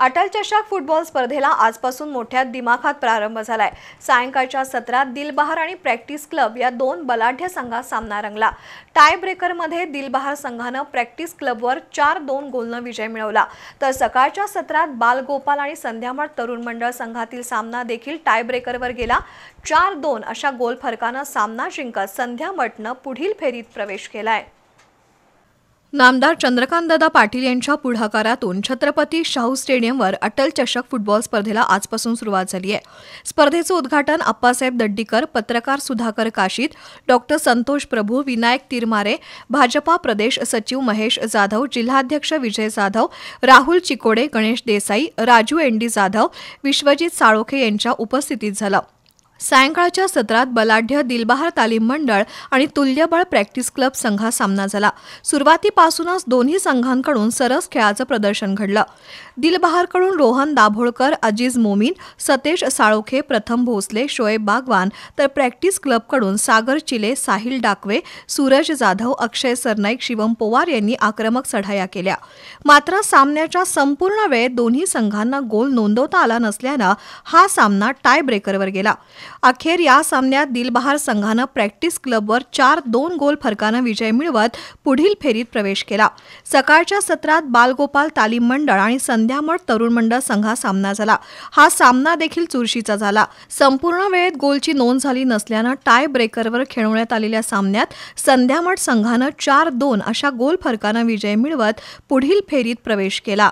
अटल चषक फुटबॉल स्पर्धेला आजपासून मोठ्या दिमाखात प्रारंभ झालाय। सायंकाळच्या सत्रात दिलबहार आणि प्रॅक्टिस क्लब या दोन बलाढ्य संघात सामना रंगला। टाय ब्रेकरमध्ये दिलबहार संघानं प्रॅक्टिस क्लबवर 4-2 गोलनं विजय मिळवला, तर सकाळच्या सत्रात बालगोपाल आणि संध्यामठ तरुण मंडळ संघातील सामना देखील टाय ब्रेकरवर गेला। 4-2 अशा गोल फरकानं सामना जिंकत संध्यामठनं पुढील फेरीत प्रवेश केलाय। नामदार चंद्रकांतदादा पाटील यांच्या पुढाकारातून छत्रपती शाहू स्टेडियमवर अटल चषक फुटबॉल स्पर्धेला आजपासून सुरुवात झाली आहे। स्पर्धेचं उद्घाटन अप्पासाहेब दड्डीकर, पत्रकार सुधाकर काशीत, डॉक्टर संतोष प्रभू, विनायक तिरमारे, भाजपा प्रदेश सचिव महेश जाधव, जिल्हाध्यक्ष विजय जाधव, राहुल चिकोडे, गणेश देसाई, राजू एनडी जाधव, विश्वजित साळोखे यांच्या उपस्थितीत झालं। सायंकाळच्या सत्रात बलाढ्य दिलबहार तालीम मंडळ आणि तुल्यबळ प्रॅक्टिस क्लब संघात सामना झाला। सुरुवातीपासूनच दोन्ही संघांकडून सरस खेळाचं प्रदर्शन घडलं। दिलबहारकडून रोहन दाभोळकर, अजीज मोमीन, सतेज साळोखे, प्रथम भोसले, शोएब बागवान, तर प्रॅक्टिस क्लबकडून सागर चिले, साहिल डाकवे, सूरज जाधव, अक्षय सरनाईक, शिवम पवार यांनी आक्रमक चढाया केल्या। मात्र सामन्याच्या संपूर्ण वेळेत दोन्ही संघांना गोल नोंदवता आला नसल्यानं हा सामना टाय ब्रेकरवर गेला। अखेर या सामन्यात दिलबहार संघानं प्रॅक्टिस क्लबवर 4-2 गोल फरकानं विजय मिळवत पुढील फेरीत प्रवेश केला। सकाळच्या सत्रात बालगोपाल तालीम मंडळ आणि संध्यामठ तरुण मंडळ संघात सामना झाला। हा सामना देखील चुरशीचा झाला। संपूर्ण वेळेत गोलची नोंद झाली नसल्यानं टाय ब्रेकरवर खेळवण्यात आलेल्या सामन्यात संध्यामठ संघानं 4-2 अशा गोल फरकानं विजय मिळवत पुढील फेरीत प्रवेश केला।